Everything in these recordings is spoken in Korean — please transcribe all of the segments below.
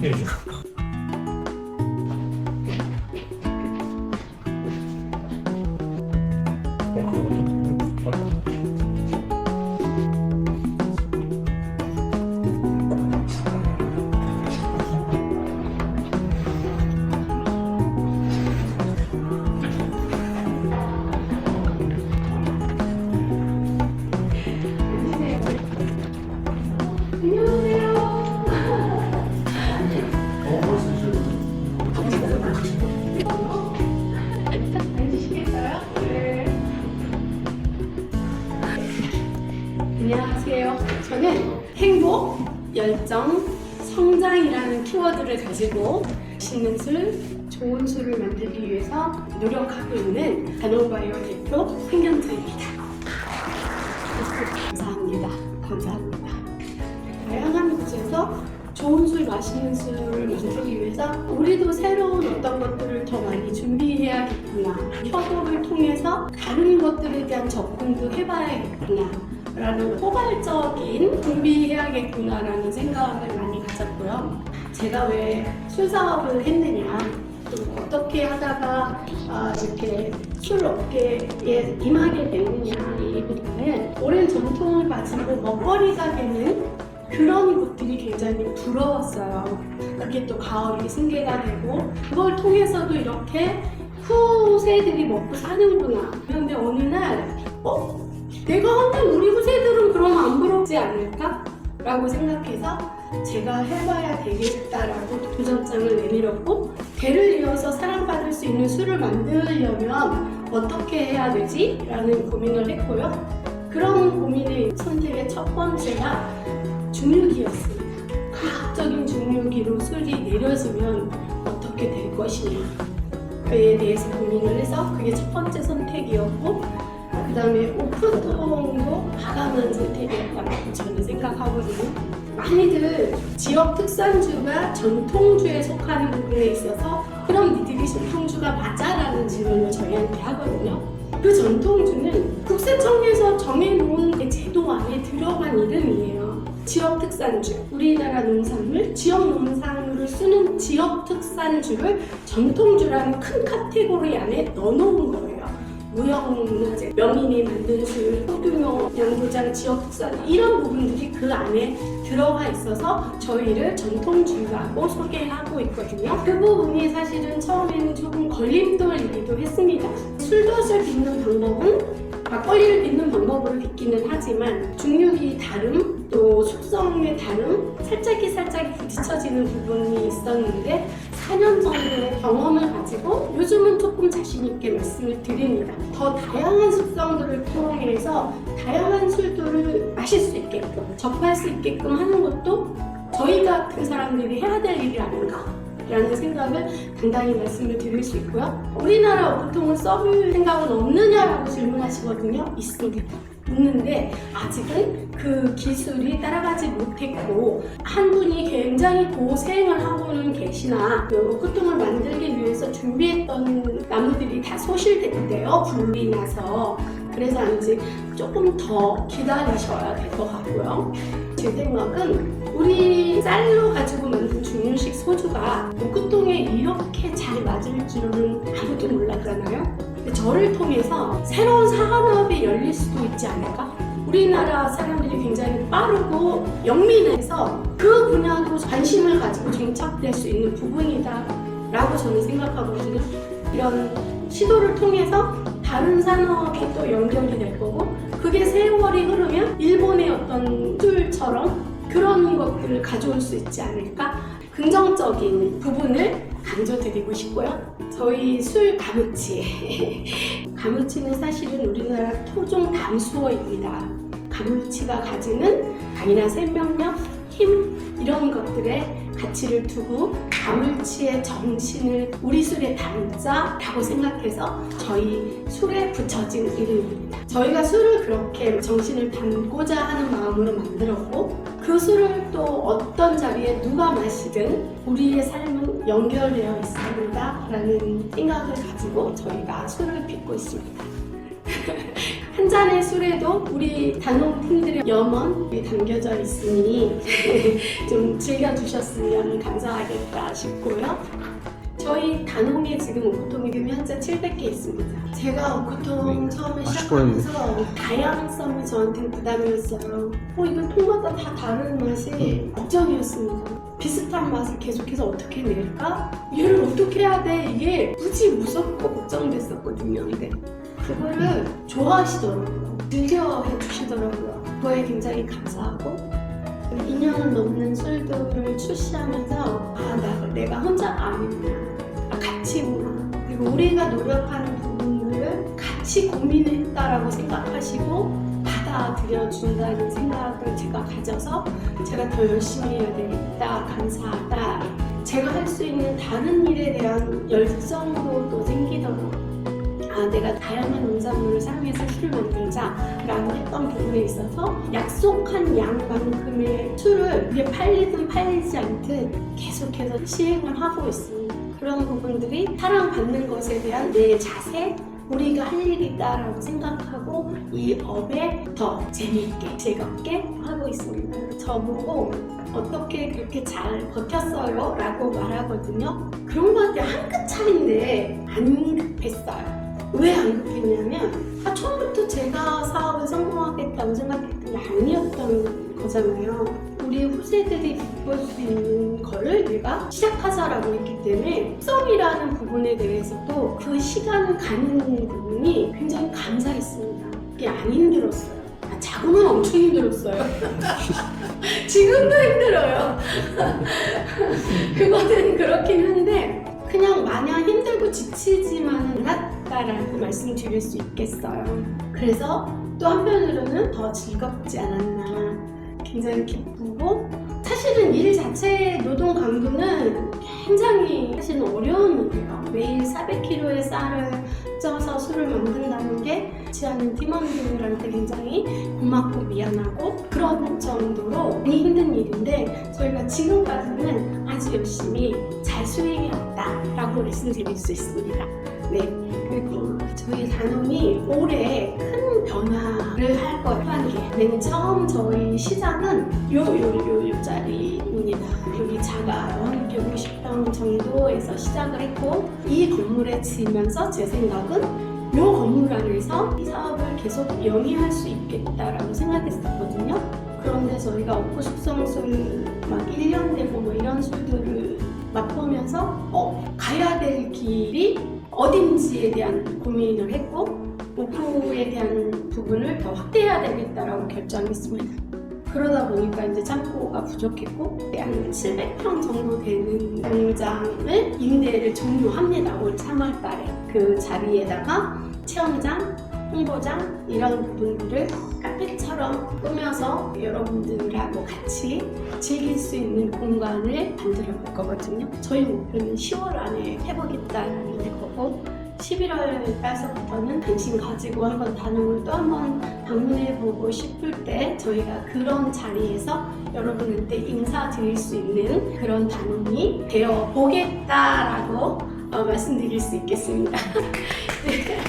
소개해 줘. 안녕하세요. 저는 행복, 열정, 성장이라는 키워드를 가지고 맛있는 술, 좋은 술을 만들기 위해서 노력하고 있는 단원바이오 대표 황경자입니다. 감사합니다. 감사합니다. 다양한 곳에서 좋은 술, 맛있는 술을 만들기 위해서 우리도 새로운 어떤 것들을 더 많이 준비해야겠구나. 협업을 통해서 다른 것들에 대한 접근도 해봐야겠구나. 라는 포괄적인 준비해야겠구나라는 생각을 많이 가졌고요. 제가 왜 술 사업을 했느냐, 또 어떻게 하다가 이렇게 술 업계에 임하게 됐느냐, 이 부분은 오랜 전통을 가지고 먹거리가 되는 그런 것들이 굉장히 부러웠어요. 그게 또 가을이 승계가 되고 그걸 통해서도 이렇게 후세들이 먹고 사는구나. 그런데 어느 날 내가 하면 우리 후세들은 그럼 안 부럽지 않을까? 라고 생각해서 제가 해봐야 되겠다라고 도전장을 내밀었고, 대를 이어서 사랑받을 수 있는 술을 만들려면 어떻게 해야 되지? 라는 고민을 했고요. 그런 고민의 선택의 첫 번째가 중류기였습니다. 과학적인 중류기로 술이 내려지면 어떻게 될 것이냐, 그에 대해서 고민을 해서 그게 첫 번째 선택이었고, 그 다음에 오픈통도 과감한 선택이었다고 저는 생각하거든요. 많이들 지역 특산주가 전통주에 속하는 부분에 있어서 그럼 니들이 전통주가 맞아라는 질문을 저희한테 하거든요. 그 전통주는 국세청에서 정해놓은 제도 안에 들어간 이름이에요. 지역 특산주, 우리나라 농산물, 지역 농산물을 쓰는 지역 특산주를 전통주라는 큰 카테고리 안에 넣어놓은 거예요. 무형문화재, 명인이 만든 술, 소규모 양조장, 지역특산 이런 부분들이 그 안에 들어가 있어서 저희를 전통주라고 소개하고 있거든요. 그 부분이 사실은 처음에는 조금 걸림돌이기도 했습니다. 술덫을 빚는 방법은 막걸리를 빚는 방법으로 빚기는 하지만 중류기 다름, 또 숙성의 다름, 살짝이 부딪혀지는 부분이 있었는데 4년 정도의 경험을 가지고 요즘은 조금 자신있게 말씀을 드립니다. 더 다양한 숙성들을 통해서 다양한 술들을 마실 수 있게끔, 접할 수 있게끔 하는 것도 저희 같은 사람들이 해야 될 일이 아닌가 라는 생각을 당당히 말씀을 드릴 수 있고요. 우리나라 오픈통을 써볼 생각은 없느냐라고 질문하시거든요. 있습니다. 있는데 아직은 그 기술이 따라가지 못했고, 한 분이 굉장히 고생을 하고는 계시나 그 오픈통을 만들기 위해서 준비했던 나무들이 다 소실됐대요. 불이 나서. 그래서 아직 조금 더 기다리셔야 될 것 같고요. 제 생각은 우리 쌀로 가지고 만든 중류식 소주가 오크통에 이렇게 잘 맞을 줄은 아무도 몰랐잖아요. 저를 통해서 새로운 산업이 열릴 수도 있지 않을까? 우리나라 사람들이 굉장히 빠르고 영민해서 그 분야도 관심을 가지고 정착될 수 있는 부분이다 라고 저는 생각하거든요. 이런 시도를 통해서 다른 산업이 또 연결이 될 거고, 그게 세월이 흐르면 일본의 어떤 술처럼 그런 것들을 가져올 수 있지 않을까? 긍정적인 부분을 강조드리고 싶고요. 저희 술 가무치. 가무치는 사실은 우리나라 토종 담수어입니다. 가무치가 가지는 강인한 생명력, 힘 이런 것들에 가치를 두고 가물치의 정신을 우리 술에 담자라고 생각해서 저희 술에 붙여진 이름입니다. 저희가 술을 그렇게 정신을 담고자 하는 마음으로 만들었고, 그 술을 또 어떤 자리에 누가 마시든 우리의 삶은 연결되어 있습니다 라는 생각을 가지고 저희가 술을 빚고 있습니다. 한 잔의 술에도 우리 단원 팀들의 염원이 담겨져 있으니 좀 즐겨주셨으면 감사하겠다 싶고요. 저희 단홈에 지금 오크통이 현재 700개 있습니다. 제가 오크통 처음에 시작하면서 다양성이 저한테는 부담이었어요. 이거 통마다 다 다른 맛이 걱정이었습니다. 비슷한 맛을 계속해서 어떻게 낼까? 얘를 어떻게 해야 돼? 이게 무지 무섭고 걱정됐었거든요. 근데 그거를 좋아하시더라고요. 즐겨해 주시더라고요. 그거에 굉장히 감사하고 2년 넘는 술들을 출시하면서 내가 혼자 아니구나, 같이구나, 그리고 우리가 노력하는 부분들을 같이 고민했다라고 생각하시고 받아들여준다는 생각을 제가 가져서 제가 더 열심히 해야 되겠다, 감사하다, 제가 할 수 있는 다른 일에 대한 열정도 또 생기더라고요. 내가 다양한 농산물을 사용해서 술을 만들자라고 했던 부분에 있어서 약속한 양만큼의 술을 이게 팔리든 팔리지 않든 계속해서 시행을 하고 있습니다. 그런 부분들이 사랑받는 것에 대한 내 자세, 우리가 할 일이다라고 생각하고 이 업에 더 재미있게 즐겁게 하고 있습니다. 저보고 어떻게 그렇게 잘 버텼어요? 라고 말하거든요. 그런 것 같아요. 한 끗 차인데 안 급했어요. 왜 안 급했냐면 처음부터 제가 사업을 성공하겠다고 생각했던 게 아니었던 거잖아요. 우리 후세들이 볼 수 있는 거를 내가 시작하자라고 했기 때문에 썸이라는 부분에 대해서도 그 시간 가는 부분이 굉장히 감사했습니다. 이게 안 힘들었어요. 작으면 엄청 힘들었어요. 지금도 힘들어요. 그거는 그렇긴 한데 그냥 마냥 힘들고 지치지만은 않았다라고 말씀드릴 수 있겠어요. 그래서 또 한편으로는 더 즐겁지 않았나, 굉장히 기쁘고, 사실은 일 자체의 노동 강도는 굉장히 사실은 어려운 일이에요. 매일 400kg의 쌀을 쪄서 술을 만든다는 게 같이 하는 팀원들한테 굉장히 고맙고 미안하고 그런 정도로 많이 힘든 일인데 저희가 지금까지는 아주 열심히 잘 수행해왔다라고 말씀드릴 수 있습니다. 네, 그리고 저희 단원이 올해 큰 변화를 할 거예요. 맨 처음 저희 시작은 요 자리입니다. 여기 작아요. 150평 정도에서 시작을 했고 이 건물에 지으면서 제 생각은 요 건물 안에서 이 사업을 계속 영위할 수 있겠다라고 생각했었거든요. 그런데 저희가 오프 숙성술 막 1년 되고 뭐 이런 술들을 맛보면서 가야 될 길이 어딘지에 대한 고민을 했고 오프에 대한 부분을 더 확대해야 되겠다라고 결정했습니다. 그러다 보니까 이제 창고가 부족했고 한 700평 정도 되는 공장을 임대를 종료합니다. 올 3월 달에 그 자리에다가 체험장, 홍보장 이런 부분들을 카페처럼 꾸며서 여러분들하고 같이 즐길 수 있는 공간을 만들어 볼 거거든요. 저희 목표는 10월 안에 해보겠다는 거고 11월 달서부터는 당신 가지고 한번 단원을 또 한번 방문해보고 싶을 때 저희가 그런 자리에서 여러분한테 인사드릴 수 있는 그런 단원이 되어보겠다라고 말씀드릴 수 있겠습니다. 네.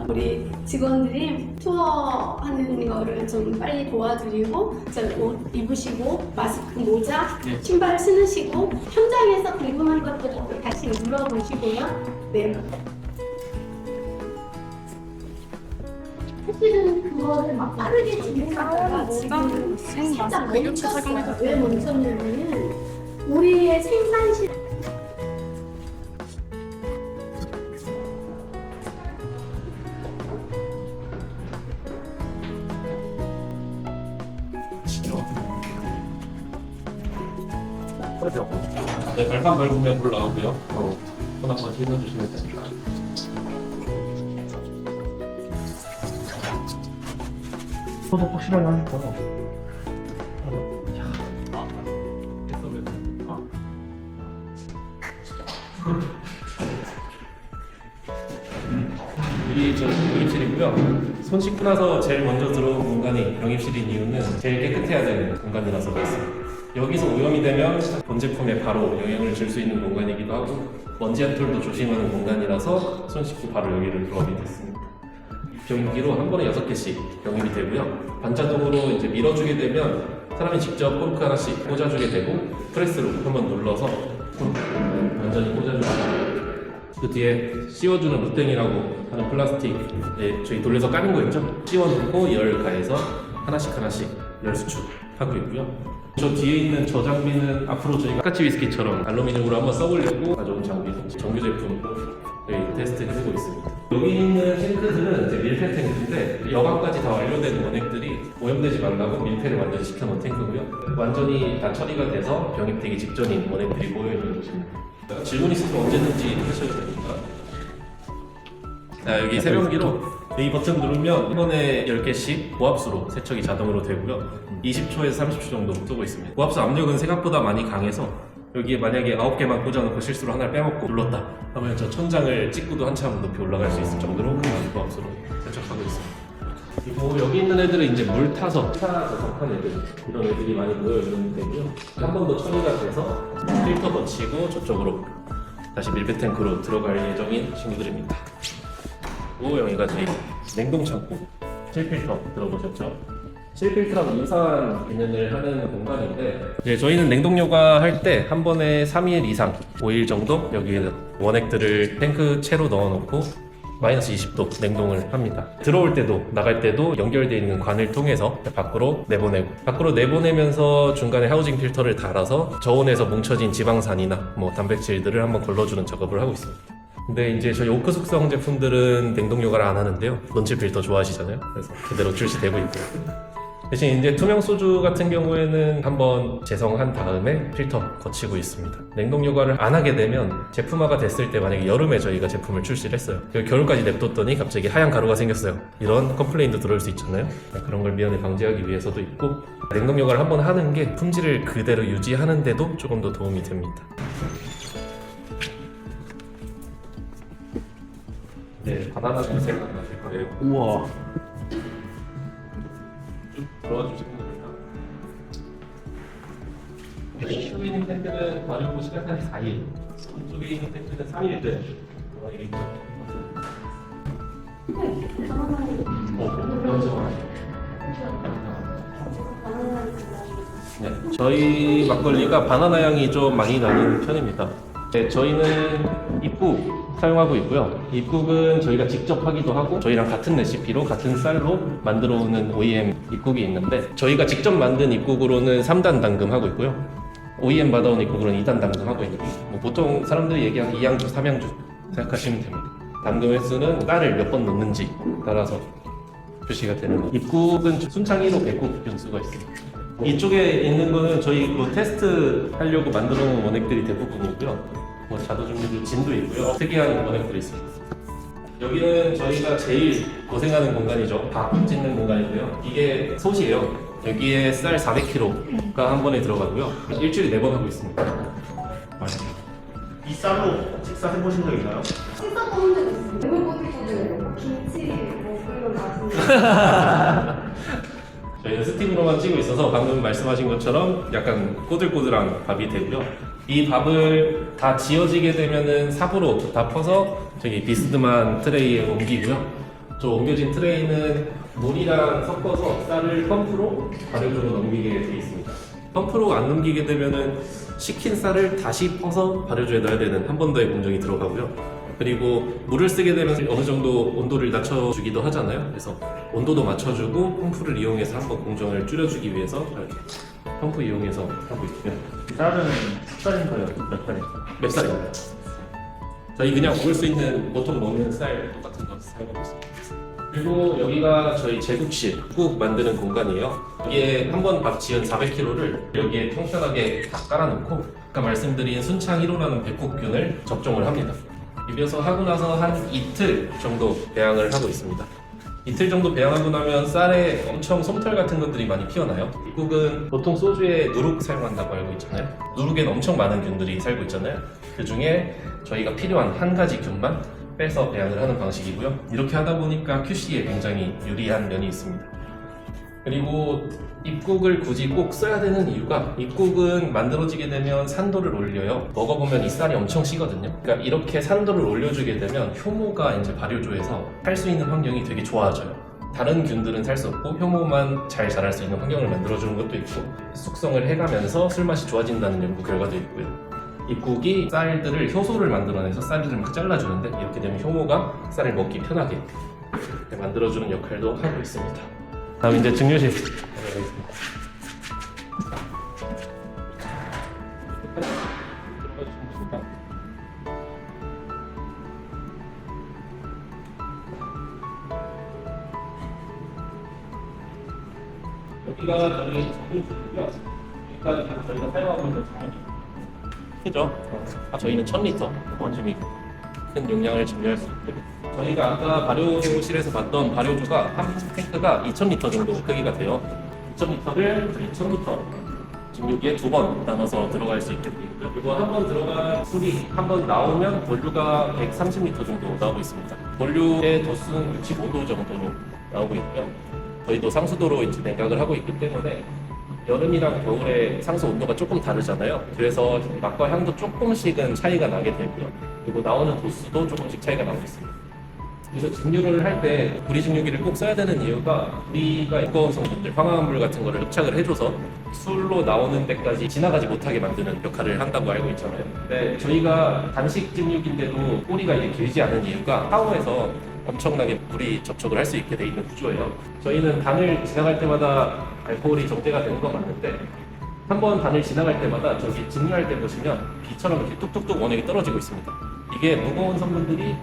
우리 직원들이 투어하는 거를 좀 빨리 도와드리고 옷 입으시고 마스크, 모자, 신발 신으시고 현장에서 궁금한 것들 다시 물어보시고요. 네. 사실은 그거를 막 빠르게 진행하다가 지금 살짝 멈췄어요. 왜 멈췄냐면은 우리의 생산실 네, 발판 밟으면 불 나오고요. 손 한번 씻어주시면 됩니다. 소독 확실하게 하니까. 여기 저 병입실이고요. 손 씻고 나서 제일 먼저 들어온 공간이 병입실인 이유는 제일 깨끗해야 되는 공간이라서 그렇습니다. 여기서 오염이 되면 본 제품에 바로 영향을 줄 수 있는 공간이기도 하고 먼지 한 톨도 조심하는 공간이라서 손 씻고 바로 여기를 들어오게 됐습니다. 병입기로 한 번에 6개씩 병입이 되고요. 반자동으로 이제 밀어주게 되면 사람이 직접 폼크 하나씩 꽂아주게 되고 프레스로 한번 눌러서 완전히 꽂아주게 됩니다. 그 뒤에 씌워주는 무땡이라고 하는 플라스틱 저희 돌려서 까는 거 있죠? 씌워놓고 열 가해서 하나씩 열 수축하고 있고요. 저 뒤에 있는 저 장비는 앞으로 저희가 아카치 위스키처럼 알루미늄으로 한번 써보려고 가져온 장비로 정규 제품으로 저희 테스트 해보고 있습니다. 여기 있는 탱크들은 이제 밀폐 탱크인데 여과까지 다 완료된 원액들이 오염되지 말라고 밀폐를 완전히 시켜놓은 탱크고요. 완전히 다 처리가 돼서 병입되기 직전인 원액들이 모여있는 곳입니다. 질문 있으면 언제든지 하셔도 됩니다. 자, 여기 세변기로 이 버튼 누르면 한 번에 10개씩 고압수로 세척이 자동으로 되고요. 20초에서 30초 정도 쓰고 있습니다. 고압수 압력은 생각보다 많이 강해서 여기에 만약에 9개만 꽂아놓고 실수로 하나를 빼먹고 눌렀다 하면 저 천장을 찍고도 한참 높이 올라갈 수 있을 정도로 강한 고압수로 세척하고 있습니다. 그리고 여기 있는 애들은 이제 물 타서 석한 애들 이런 애들이 많이 모여있는 데고요. 한 번 더 처리가 돼서 필터 거치고 저쪽으로 다시 밀폐 탱크로 들어갈 예정인 친구들입니다. 그리고 여기가 저희 냉동 창고 실필터 들어보셨죠? 실필터랑 유사한 개념을 하는 공간인데 이제 저희는 냉동 요가할 때 한 번에 3일 이상 5일 정도 여기에 원액들을 탱크 채로 넣어놓고 마이너스 20도 냉동을 합니다. 들어올 때도 나갈 때도 연결되어 있는 관을 통해서 밖으로 내보내면서 중간에 하우징 필터를 달아서 저온에서 뭉쳐진 지방산이나 단백질들을 한번 걸러주는 작업을 하고 있습니다. 근데 이제 저희 오크 숙성 제품들은 냉동 요가를 안 하는데요. 넌칠 필터 좋아하시잖아요. 그래서 그대로 출시되고 있고요. 대신 이제 투명 소주 같은 경우에는 한번 재성한 다음에 필터 거치고 있습니다. 냉동 요가를 안 하게 되면 제품화가 됐을 때 만약에 여름에 저희가 제품을 출시를 했어요. 겨울까지 냅뒀더니 갑자기 하얀 가루가 생겼어요. 이런 컴플레인도 들어올 수 있잖아요. 그런 걸 미연에 방지하기 위해서도 있고 냉동 요가를 한번 하는 게 품질을 그대로 유지하는데도 조금 더 도움이 됩니다. 네, 바나나 냄새가 나실 거예요. 우와. 쭉 들어와 주시면 됩니다. 이쪽에 있는 탱크는 발효 시간이 4일, 이쪽에 있는 탱크는 3일 돼. 네, 저희 막걸리가 바나나 향이 좀 많이 나는 편입니다. 네, 저희는 입국 사용하고 있고요. 입국은 저희가 직접 하기도 하고 저희랑 같은 레시피로 같은 쌀로 만들어 오는 OEM 입국이 있는데 저희가 직접 만든 입국으로는 3단 담금하고 있고요. OEM 받아온 입국으로는 2단 담금하고 있고 보통 사람들이 얘기하는 2양주, 3양주 생각하시면 됩니다. 담금 횟수는 쌀을 몇 번 넣는지 따라서 표시가 되는 거예요. 입국은 순창 1호 백국 변수가 있습니다. 이쪽에 있는 거는 저희 테스트 하려고 만들어 놓은 원액들이 대부분이고요. 자도 종류도 진도 있고요. 특이한 원액들이 있습니다. 여기는 저희가 제일 고생하는 공간이죠. 밥 짓는 공간인데요. 이게 솥이에요. 여기에 쌀 400kg가 한 번에 들어가고요. 일주일에 4번 하고 있습니다. 이 쌀로 식사 해보신 적 있나요? 식사 먹은 적 있어요. 배불고기도 김치 끓이면 맛있는 저희는 스팀으로만 찌고 있어서 방금 말씀하신 것처럼 약간 꼬들꼬들한 밥이 되고요. 이 밥을 다 지어지게 되면은 삽으로 다 퍼서 저기 비스듬한 트레이에 옮기고요. 저 옮겨진 트레이는 물이랑 섞어서 쌀을 펌프로 발효조로 넘기게 되어 있습니다. 펌프로 안 넘기게 되면은 식힌 쌀을 다시 퍼서 발효조에 넣어야 되는 한 번 더의 공정이 들어가고요. 그리고 물을 쓰게 되면 어느 정도 온도를 낮춰주기도 하잖아요. 그래서 온도도 맞춰주고 펌프를 이용해서 한번 공정을 줄여주기 위해서 이렇게 펌프 이용해서 하고 있고요. 쌀은 쌀인가요? 몇 살이요? 몇 살입니다. 저희 그냥 먹을 수 있는 보통 먹는 쌀 똑같은 거 사용하고 있습니다. 그리고 여기가 저희 제국실 국 만드는 공간이에요. 여기에 한 번 밥 지은 400kg를 여기에 통편하게 다 깔아놓고 아까 말씀드린 순창 1호라는 백국균을 접종을 합니다. 비벼서 하고 나서 한 이틀 정도 배양을 하고 있습니다. 이틀 정도 배양하고 나면 쌀에 엄청 솜털 같은 것들이 많이 피어나요. 입국은 보통 소주에 누룩 사용한다고 알고 있잖아요. 누룩엔 엄청 많은 균들이 살고 있잖아요. 그 중에 저희가 필요한 한 가지 균만 빼서 배양을 하는 방식이고요. 이렇게 하다 보니까 QC에 굉장히 유리한 면이 있습니다. 그리고 입국을 굳이 꼭 써야 되는 이유가 입국은 만들어지게 되면 산도를 올려요. 먹어보면 이 쌀이 엄청 시거든요. 그러니까 이렇게 산도를 올려주게 되면 효모가 이제 발효조에서 살 수 있는 환경이 되게 좋아져요. 다른 균들은 살 수 없고 효모만 잘 자랄 수 있는 환경을 만들어주는 것도 있고 숙성을 해가면서 술맛이 좋아진다는 연구 결과도 있고요. 입국이 쌀들을 효소를 만들어내서 쌀들을 막 잘라주는데 이렇게 되면 효모가 쌀을 먹기 편하게 만들어주는 역할도 하고 있습니다. 다음 이제 증류실 들어가겠습니다. 여기가 저희 증류실이고요. 여기가 저희가 사용하고 있는 증류실. 크죠? 저희는 1000리터 원심이 큰 용량을 증류할 수 있고 저희가 아까 발효실에서 봤던 발효조가 한 탱크가 2000리터 정도 크기가 돼요. 2000리터를 2000리터 증류기에 2번 나눠서 들어갈 수 있게 되어 있고요. 그리고 한 번 들어간 술이 한 번 나오면 본류가 130리터 정도 나오고 있습니다. 본류의 도수는 65도 정도로 나오고 있고요. 저희도 상수도로 이제 냉각을 하고 있기 때문에 여름이랑 겨울에 상수 온도가 조금 다르잖아요. 그래서 맛과 향도 조금씩은 차이가 나게 되고요. 그리고 나오는 도수도 조금씩 차이가 나고 있습니다. 그래서 증류를 할 때 구리 증류기를 꼭 써야 되는 이유가 구리가 무거운 성분들, 황화합물 같은 거를 흡착을 해줘서 술로 나오는 데까지 지나가지 못하게 만드는 역할을 한다고 알고 있잖아요. 근데 저희가 단식 증류기인데도 꼬리가 이게 길지 않은 이유가 샤워에서 엄청나게 물이 접촉을 할 수 있게 돼 있는 구조예요. 저희는 단을 지나갈 때마다 알코올이 정제가 되는 건 맞는데 한 번 단을 지나갈 때마다 저기 증류할 때 보시면 비처럼 이렇게 뚝뚝뚝 원액이 떨어지고 있습니다. 이게 무거운 성분들이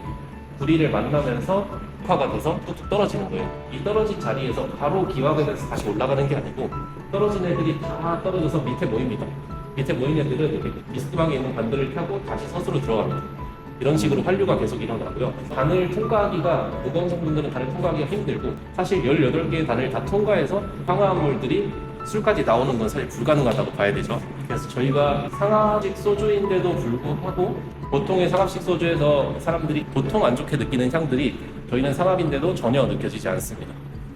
구리를 만나면서 흑화가 돼서 뚝뚝 떨어지는 거예요. 이 떨어진 자리에서 바로 기화가 돼서 다시 올라가는 게 아니고 떨어진 애들이 다 떨어져서 밑에 모입니다. 밑에 모인 애들은 이렇게 미스방에 있는 반들을 펴고 다시 서수로 들어갑니다. 이런 식으로 환류가 계속 일어나고요. 단을 통과하기가, 무거운 성분들은 단을 통과하기가 힘들고 사실 18개의 단을 다 통과해서 황화합물들이 술까지 나오는 건 사실 불가능하다고 봐야 되죠. 그래서 저희가 상합식 소주인데도 불구하고 보통의 상합식 소주에서 사람들이 보통 안 좋게 느끼는 향들이 저희는 상합인데도 전혀 느껴지지 않습니다.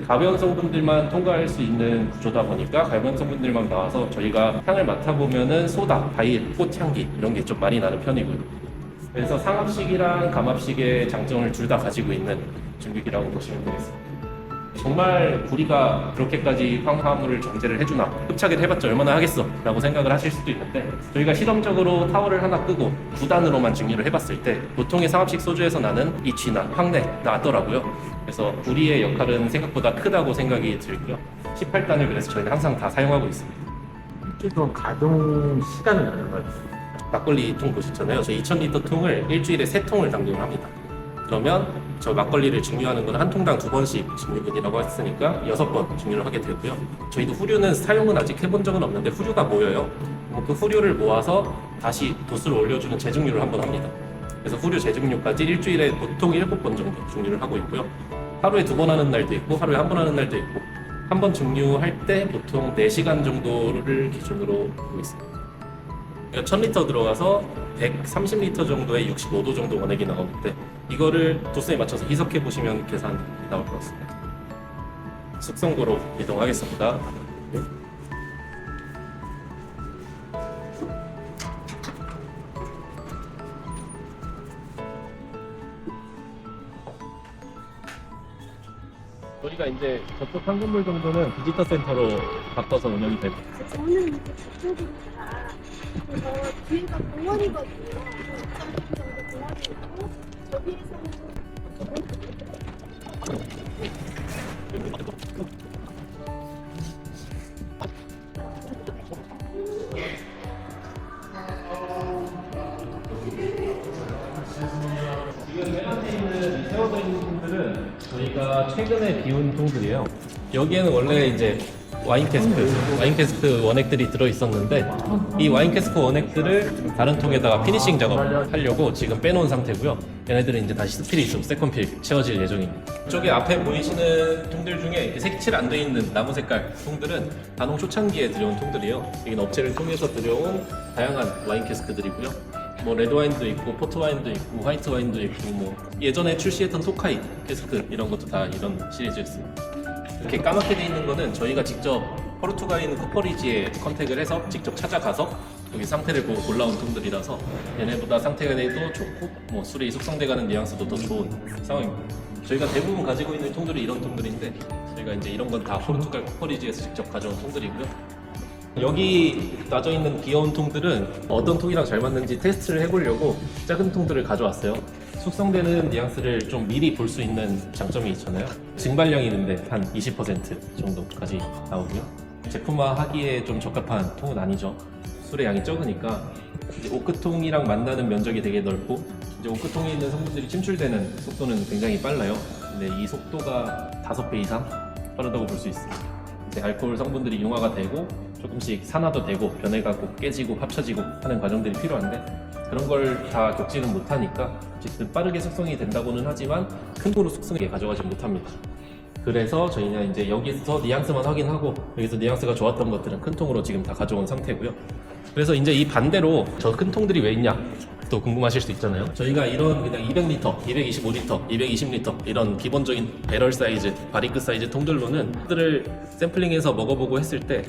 가벼운 성분들만 통과할 수 있는 구조다 보니까 가벼운 성분들만 나와서 저희가 향을 맡아보면은 소다, 과일, 꽃향기 이런 게 좀 많이 나는 편이고요. 그래서 상합식이랑 감합식의 장점을 둘 다 가지고 있는 증류기라고 보시면 되겠습니다. 정말 구리가 그렇게까지 황화물을 정제를 해주나 흡착을 해봤자 얼마나 하겠어 라고 생각을 하실 수도 있는데 저희가 실험적으로 타월을 하나 끄고 9단으로만 증류를 해봤을 때 보통의 상합식 소주에서 나는 이취나 황내 나더라고요. 그래서 구리의 역할은 생각보다 크다고 생각이 들고요. 18단을 그래서 저희는 항상 다 사용하고 있습니다. 일주일 가동 시간은 얼마예요? 막걸리 통 보시잖아요. 저 2000리터 통을 일주일에 3통을 당근을 합니다. 그러면 저 막걸리를 증류하는 건 한 통당 2번씩 증류분이라고 했으니까 6번 증류를 하게 되고요. 저희도 후류는 사용은 아직 해본 적은 없는데 후류가 모여요. 그 후류를 모아서 다시 도수를 올려주는 재증류를 한번 합니다. 그래서 후류 재증류까지 일주일에 보통 7번 정도 증류를 하고 있고요. 하루에 2번 하는 날도 있고 하루에 1번 하는 날도 있고 한 번 증류할 때 보통 4시간 정도를 기준으로 하고 있습니다. 1000리터 들어가서 130리터 정도의 65도 정도 원액이 나오는데 이거를 도수에 맞춰서 희석해 보시면 계산이 나올 것 같습니다. 숙성고로 이동하겠습니다. 저희가 이제 저쪽 한 건물 정도는 비지터 센터로 바꿔서 운영이 되고 저는 이제 저쪽으로 가. 그래서 뒤에가 공원이거든요. 2.3 정도 공원이 있고 저기에서는 지금 맨 앞에 있는 세워져 있는 통들은 저희가 최근에 비운 통들이에요. 여기에는 원래 이제 와인 캐스크 원액들이 들어있었는데 이 와인 캐스크 원액들을 다른 통에다가 피니싱 작업을 하려고 지금 빼놓은 상태고요. 얘네들은 이제 다시 스피릿으로 세컨필 채워질 예정입니다. 이쪽에 앞에 보이시는 통들 중에 색칠 안 돼 있는 나무 색깔 통들은 단홍 초창기에 들여온 통들이에요. 이건 업체를 통해서 들여온 다양한 와인 캐스크들이고요. 뭐 레드와인도 있고 포트와인도 있고 화이트와인도 있고 뭐 예전에 출시했던 토카이 캐스크 이런 것도 다 이런 시리즈였습니다. 이렇게 까맣게 돼 있는 거는 저희가 직접 포르투갈에 있는 쿠퍼리지에 컨택을 해서 직접 찾아가서 여기 상태를 보고 골라온 통들이라서 얘네보다 상태가 더 좋고 뭐 술이 숙성돼가는 뉘앙스도 더 좋은 상황입니다. 저희가 대부분 가지고 있는 통들이 이런 통들인데 저희가 이제 이런 건 다 포르투갈 쿠퍼리지에서 직접 가져온 통들이고요. 여기 놔져 있는 귀여운 통들은 어떤 통이랑 잘 맞는지 테스트를 해보려고 작은 통들을 가져왔어요. 숙성되는 뉘앙스를 좀 미리 볼 수 있는 장점이 있잖아요. 증발량이 있는데 한 20% 정도까지 나오고요. 제품화하기에 좀 적합한 통은 아니죠. 술의 양이 적으니까 이제 오크통이랑 만나는 면적이 되게 넓고 이제 오크통에 있는 성분들이 침출되는 속도는 굉장히 빨라요. 근데 이 속도가 5배 이상 빠르다고 볼 수 있습니다. 이제 알코올 성분들이 융화가 되고 조금씩 산화도 되고 변해가고 깨지고 합쳐지고 하는 과정들이 필요한데 그런 걸 다 겪지는 못하니까 어쨌든 빠르게 숙성이 된다고는 하지만 큰 도로 숙성에 가져가지 못합니다. 그래서 저희는 이제 여기서 뉘앙스만 확인하고 여기서 뉘앙스가 좋았던 것들은 큰 통으로 지금 다 가져온 상태고요. 그래서 이제 이 반대로 저 큰 통들이 왜 있냐 또 궁금하실 수도 있잖아요. 저희가 이런 그냥 200리터, 225리터, 220리터 이런 기본적인 배럴 사이즈, 바리크 사이즈 통들로는 들을 샘플링해서 먹어보고 했을 때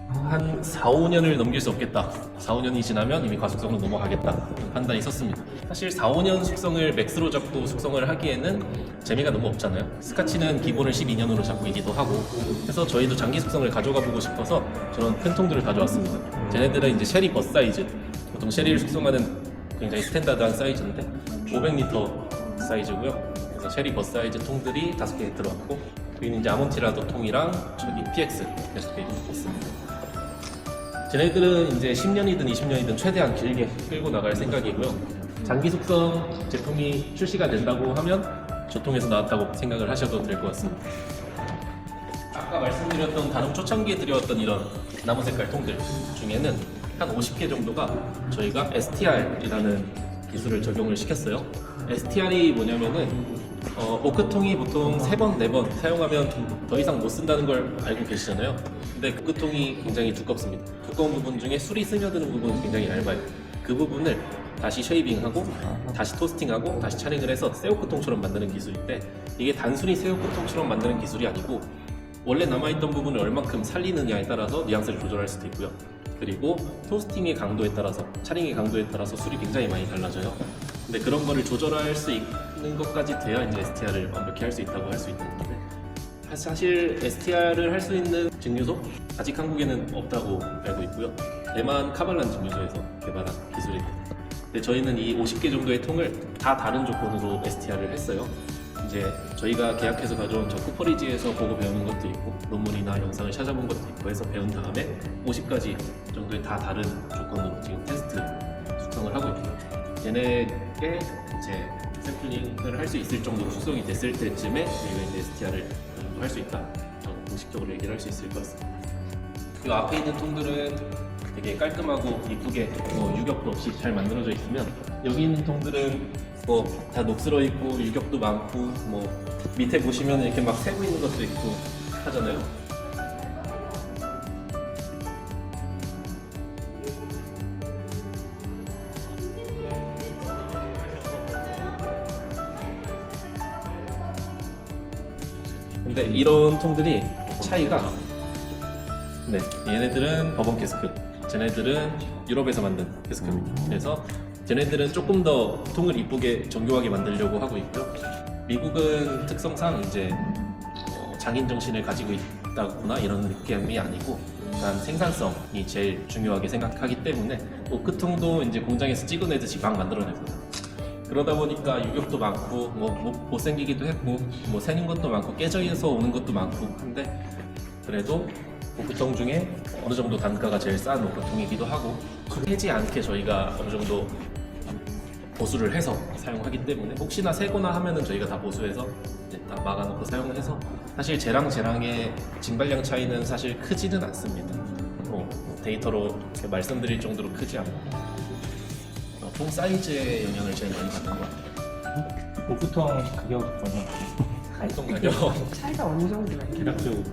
한 4, 5년을 넘길 수 없겠다. 4, 5년이 지나면 이미 과숙성으로 넘어가겠다. 판단이 섰습니다. 사실 4, 5년 숙성을 맥스로 잡고 숙성을 하기에는 재미가 너무 없잖아요. 스카치는 기본을 12년으로 잡고 있기도 하고 그래서 저희도 장기 숙성을 가져가 보고 싶어서 저런 큰 통들을 가져왔습니다. 쟤네들은 이제 쉐리 버스 사이즈, 보통 쉐리를 숙성하는 굉장히 스탠다드한 사이즈인데 500리터 사이즈고요. 그래서 쉐리 버스 사이즈 통들이 5개 들어왔고 여기는 이제 아몬티라도 통이랑 저기 PX 이렇게 있습니다. 쟤네들은 이제 10년이든 20년이든 최대한 길게 끌고 나갈 생각이고요. 장기 숙성 제품이 출시가 된다고 하면 저 통에서 나왔다고 생각을 하셔도 될 것 같습니다. 아까 말씀드렸던 단홍 초창기에 들여왔던 이런 나무 색깔 통들 중에는 한 50개 정도가 저희가 STR이라는 기술을 적용을 시켰어요. STR이 뭐냐면은 오크통이 보통 3번, 4번 사용하면 더 이상 못 쓴다는 걸 알고 계시잖아요. 근데 오크통이 굉장히 두껍습니다. 두꺼운 부분 중에 술이 스며드는 부분은 굉장히 얇아요. 그 부분을 다시 쉐이빙하고 다시 토스팅하고 다시 차링을 해서 새오크통처럼 만드는 기술인데 이게 단순히 새오크통처럼 만드는 기술이 아니고 원래 남아있던 부분을 얼만큼 살리느냐에 따라서 뉘앙스를 조절할 수도 있고요. 그리고 토스팅의 강도에 따라서 차링의 강도에 따라서 술이 굉장히 많이 달라져요. 근데 그런 거를 조절할 수 있는 것까지 돼야 이제 STR을 완벽히 할 수 있다고 할 수 있는 건데 사실 STR을 할 수 있는 증류소 아직 한국에는 없다고 알고 있고요. 대만 카발란 증류소에서 개발한 기술입니다. 근데 저희는 이 50개 정도의 통을 다 다른 조건으로 STR을 했어요. 이제 저희가 계약해서 가져온 저 쿠퍼리지에서 보고 배우는 것도 있고 논문이나 영상을 찾아본 것도 있고 해서 배운 다음에 50가지 정도의 다 다른 조건으로 지금 테스트 숙성을 하고 있고요. 얘네에 이제 샘플링을 할 수 있을 정도로 숙성이 됐을 때쯤에 저희가 이제 STR을 어느 정도 할 수 있다. 공식적으로 얘기를 할 수 있을 것 같습니다. 이 앞에 있는 통들은 되게 깔끔하고 이쁘게 유격도 없이 잘 만들어져 있으면 여기 있는 통들은 다 녹슬어 있고 유격도 많고 밑에 보시면 이렇게 막 새고 있는 것도 있고 하잖아요. 근데 이런 통들이 차이가 얘네들은 버번 캐스크, 쟤네들은 유럽에서 만든 캐스크입니다. 그래서 쟤네들은 조금 더 통을 이쁘게 정교하게 만들려고 하고 있고요. 미국은 특성상 이제 장인 정신을 가지고 있다거나 이런 느낌이 아니고 일단 생산성이 제일 중요하게 생각하기 때문에 오크통도 이제 공장에서 찍어내듯이 막 만들어냅니다. 그러다 보니까 유격도 많고 못생기기도 했고 새는 것도 많고 깨져서 오는 것도 많고 한데 그래도 오크통 중에 어느 정도 단가가 제일 싼 오크통이기도 하고 새지 않게 저희가 어느 정도 보수를 해서 사용하기 때문에 혹시나 새거나 하면은 저희가 다 보수해서 이제 다 막아놓고 사용을 해서 사실 쟤랑의 증발량 차이는 사실 크지는 않습니다. 뭐 데이터로 이렇게 말씀드릴 정도로 크지 않고 통 사이즈에 영향을 제일 많이 받는 것 같아요. 오크통 가격은 통 가격 차이가 어느 정도나 대략적으로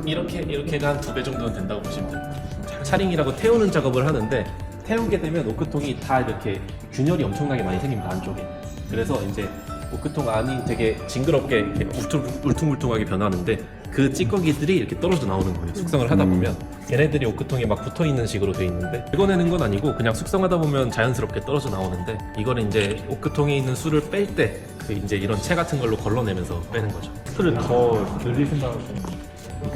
이렇게가 한 2배 정도는 된다고 보시면 돼요. 차링이라고 태우는 작업을 하는데 태우게 되면 오크통이 다 이렇게 균열이 엄청나게 많이 생깁니다, 안쪽에. 그래서 이제 오크통 안이 되게 징그럽게 이렇게 울퉁불퉁하게 변하는데 그 찌꺼기들이 이렇게 떨어져 나오는 거예요. 숙성을 하다 보면 얘네들이 오크통에 막 붙어 있는 식으로 돼 있는데 긁어내는 건 아니고 그냥 숙성하다 보면 자연스럽게 떨어져 나오는데 이거는 이제 오크통에 있는 술을 뺄 때 그 이제 이런 채 같은 걸로 걸러내면서 빼는 거죠. 술을 더 늘릴 생각은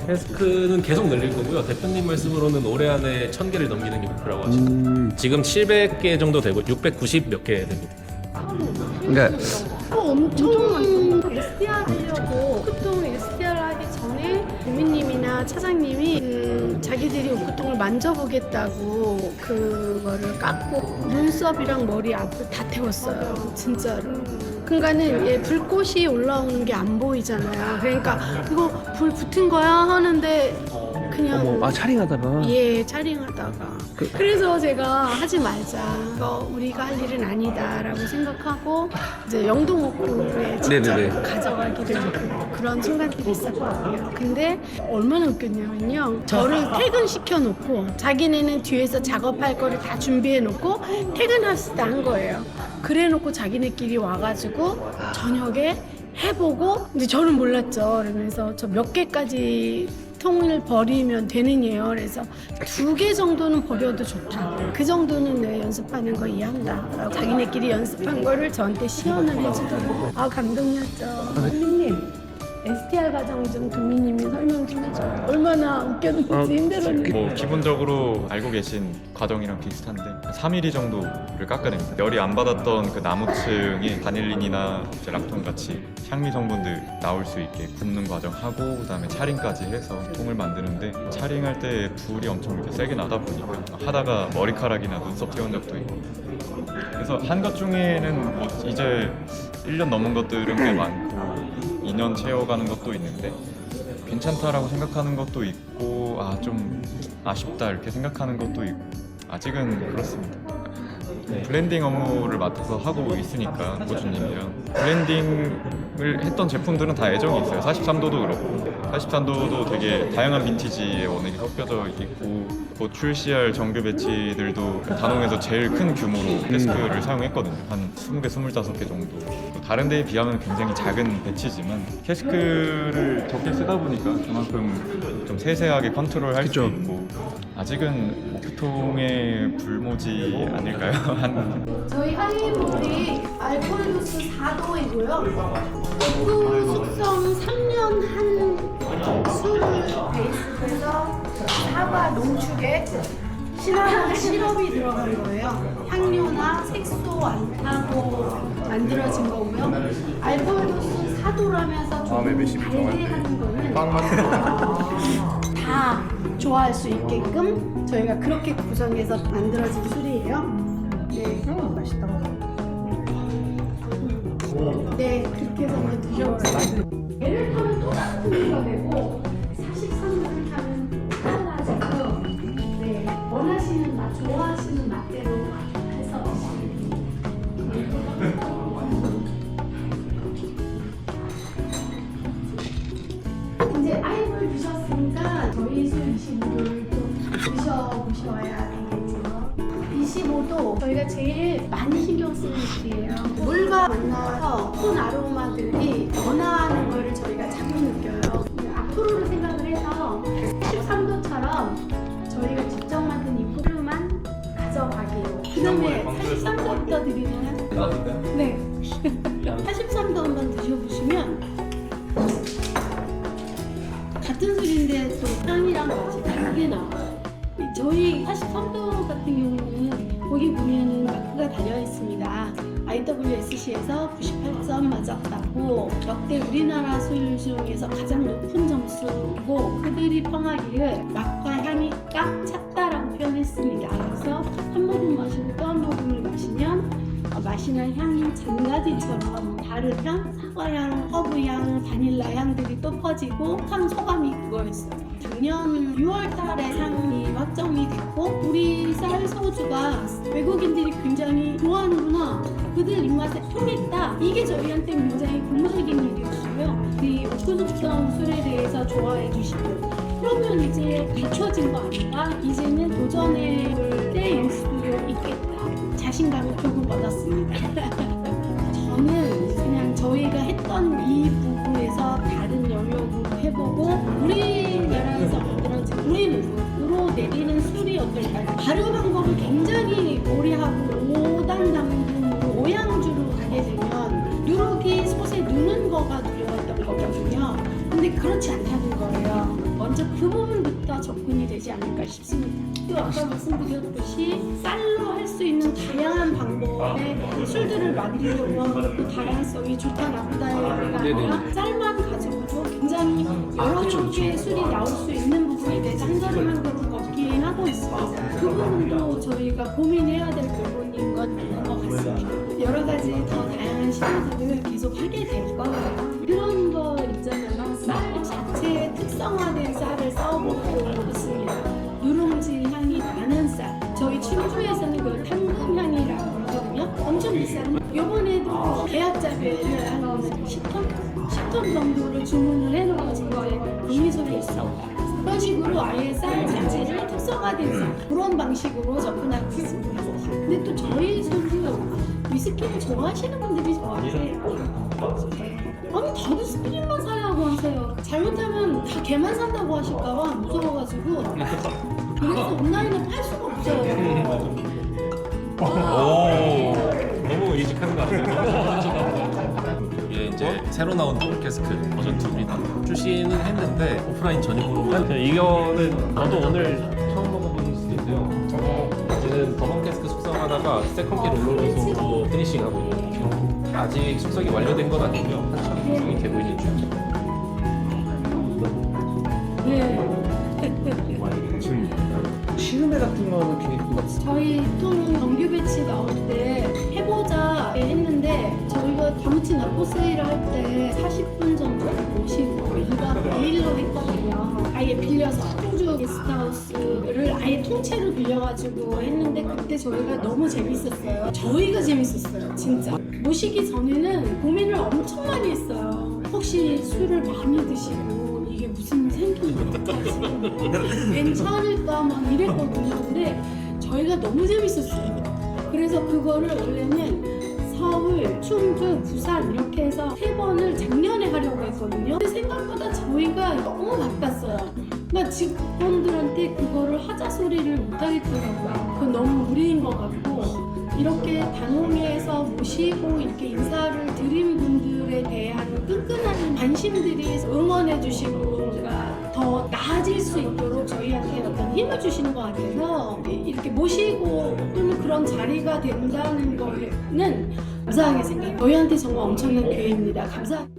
캐스크는 계속 늘릴 거고요. 대표님 말씀으로는 올해 안에 1000개를 넘기는 게 목표라고 하시더라고요. 지금 700개 정도 되고 690 몇 개 됩니다. 그러니까 엄청 SDR 하려고 오크통 SDR 하기 전에 대표님이나 차장님이 자기들이 오크통을 만져보겠다고 그거를 깎고 눈썹이랑 머리 앞을 다 태웠어요. 진짜로. 그러니까는 얘 불꽃이 올라오는 게 안 보이잖아요. 그러니까 이거 불 붙은 거야 하는데 그냥 차링하다가 예, 차링하다가. 그래서 제가 하지 말자. 이거 우리가 할 일은 아니다라고 생각하고 이제 영동옥구에 직접 네네네. 가져가기를 그런 순간들이 있었거든요. 근데 얼마나 웃겼냐면요. 저를 퇴근시켜 놓고 자기네는 뒤에서 작업할 거를 다 준비해 놓고 퇴근합시다 한 거예요. 그래 놓고 자기네끼리 와가지고 저녁에 해보고 근데 저는 몰랐죠. 그러면서 저 몇 개까지 통을 버리면 되느냐요. 그래서 2개 정도는 버려도 좋다. 그 정도는 내 연습하는 거 이해한다. 라고 자기네끼리 연습한 거를 저한테 시연을 해주더라고요. 아, 감동이었죠. 선생님, STR 과정 좀 도미님이 설명 좀 해줘요. 얼마나 웃겼는지 힘들었는지. 뭐 기본적으로 알고 계신 과정이랑 비슷한데 3mm 정도를 깎아냅니다. 열이 안 받았던 그 나무층에 바닐린이나 이제 락톤 같이 향미 성분들 나올 수 있게 굽는 과정 하고 그다음에 차링까지 해서 통을 만드는데 차링할 때 불이 엄청 이렇게 세게 나다 보니까 하다가 머리카락이나 눈썹 태운 적도 있고 그래서 한 것 중에는 뭐 이제 1년 넘은 것들은 꽤 많고 2년 채워가는 것도 있는데 괜찮다라고 생각하는 것도 있고 아 좀 아쉽다 이렇게 생각하는 것도 있고 아직은 그렇습니다. 블렌딩 업무를 맡아서 하고 있으니까 고주님이랑 블렌딩을 했던 제품들은 다 애정이 있어요. 43도도 그렇고 43도도 되게 다양한 빈티지의 원액이 섞여져 있고 곧 출시할 정규 배치들도 단홍에서 제일 큰 규모로 캐스크를 사용했거든요. 한 20개, 25개 정도. 다른 데에 비하면 굉장히 작은 배치지만 캐스크를 적게 쓰다 보니까 그만큼 좀 세세하게 컨트롤할 수 있고 아직은 오크통의 불모지 아닐까요? 저희 하이볼이 알코올 도수 4도이고요. 오크 숙성 3년 한 술을 베이스로 해서 사과 농축에 신화나 시럽이 들어간 거예요. 향료나 색소 안 타고 만들어진 거고요. 알코올 도수 4도라면서 조금 달게 하는 거는 다 좋아할 수 있게끔 저희가 그렇게 구성해서 만들어진 술이에요. 네, 맛있다. 네, 그렇게 해서 한번 드셔보세요. 얘를 타면 또 같은 거가 되고 43도를 타면 달라지고 네, 원하시는 맛, 좋아하시는 맛대로 해서 이제 아이볼 드셨으니까 저희 술 25도를 좀 드셔보셔야 되겠죠. 25도 저희가 제일 많이 신경 쓰는 술이에요. 물과 만나서 톤 아로마들이 변화하는 거를 저희가 자주 느껴요. 앞으로를 생각을 해서 13도처럼 저희가 직접 만든 이 포류만 가져가기로. 그 다음에 43도부터 드리나요? 네. 43도 한번 드셔보시면 같은 술인데 또 향이랑 맛이 다르게 나와요. 저희 43도 같은 경우는 거기 보면은 마크가 달려 있습니다. IWSC에서 98점 맞았다고 역대 우리나라 술 중에서 가장 높은 점수고 그들이 평하기를 맛과 향이 꽉 찼다라고 표현했습니다. 그래서 한 모금 마시고 또 한 모금을 마시면 마시는 향이 잔가지처럼 다른 향, 사과향, 허브향, 바닐라 향들이 또 퍼지고 참 소감이 그거였어요. 작년 6월 달에 상이 확정이 됐고 우리 쌀 소주가 외국인들이 굉장히 좋아하는구나, 그들 입맛에 통했다, 이게 저희한테 굉장히 고무적인 일이었어요. 이 옥수수성 술에 대해서 좋아해 주시고 그러면 이제 갖춰진 거 아닌가? 이제는 도전해볼 때일 수도 있겠다, 자신감을 조금 얻었습니다. 저는 그냥 저희가 했던 이 부분에서 다른 영역으로 해보고 우리나라에서 만들어진 우리 문으로 내리는 술이 어떨까요? 발효 방법을 굉장히 오래하고 5단 당분으로 오양주로 가게 되면 누룩이 솥에 누는 거가 두려웠던 거거든요. 근데 그렇지 않다는 거예요. 먼저 그 부분부터 접근이 되지 않을까 싶습니다. 또 아까 말씀드렸듯이 쌀로 할 수 있는 다양한 방법의 술들을 만들려면 그 다양성이 좋다 나쁘다의 얘기가 아니라 쌀만 가지고도 굉장히 여러 개의 술이 나올 수 있는 부분에 대해서 한 걸음 한 걸음 걷기 하고 있습니다. 그 부분도 저희가 고민해야 될 부분인 것 같습니다. 여러 가지 더 다양한 시도들을 계속 하게 될 거예요. 그런 거 있잖아요. 쌀 자체의 특성화된 쌀을 써보고 있습니다. 누룽지 향이 나는 쌀. 저희 충주에서는 그걸 탕금향이라고 그러거든요. 엄청 비싼. 요번에도 계약자비를 한 10톤 정도를 주문을 해놓은 거에 금리소리 있어. 그런 식으로 아예 쌀 자체를 특성화된 쌀. 그런 방식으로 접근하고 있습니다. 근데 또 저희 술도 위스키를 좋아하시는 분들이 좋아하세요. 아니 다들 스피릿만 사려고 하세요. 잘못하면 다 걔만 산다고 하실까봐 무서워가지고 그래서 온라인에 팔 수가 없어요. 너무 이직하는 거 아니에요? 이게 이제 새로 나온 더블 캐스크 버전 2입니다. 출시는 했는데 오프라인 전용으로만. 이거는 저도 오늘 처음 먹어보는 수도 있어요. 이제는 더블 캐스크 숙성하다가 세컨키 롤러로서 피니싱하고 있거든요. 아직 숙성이 완료된 건 아니고요. 한참 숙성이 되고 있는 중입니다. 네. 시음회 같은 거는 계획도 없어요? 저희 통 정규 배치 나올 때 해보자 했는데 저희가 다무치 납포 세일을 할 때 40분 정도 모시고 1박 2일로 했거든요. 아예 빌려서 충주 게스트하우스를 아예 통째로 빌려가지고 했는데 그때 저희가 너무 재밌었어요. 저희가 재밌었어요, 진짜. 모시기 전에는 고민을 엄청 많이 했어요. 혹시 술을 많이 드시고 이게 무슨 생기는 거지? 괜찮을까 막 이랬거든요. 근데 저희가 너무 재밌었어요. 그래서 그거를 원래는 서울, 충주, 부산 이렇게 해서 3번을 작년에 하려고 했거든요. 근데 생각보다 저희가 너무 바빴어요. 그러니까 직원들한테 그거를 하자 소리를 못 하겠더라고요. 그건 너무 무리인 것 같고 이렇게 단홍에서 모시고 이렇게 인사를 드린 분들에 대한 끈끈한 관심들이 응원해 주시고 뭔가 더 나아질 수 있도록 저희한테 어떤 힘을 주시는 것 같아서 이렇게 모시고 또는 그런 자리가 된다는 거는 감사하게 생각해요. 저희한테 정말 엄청난 기회입니다. 감사합니다.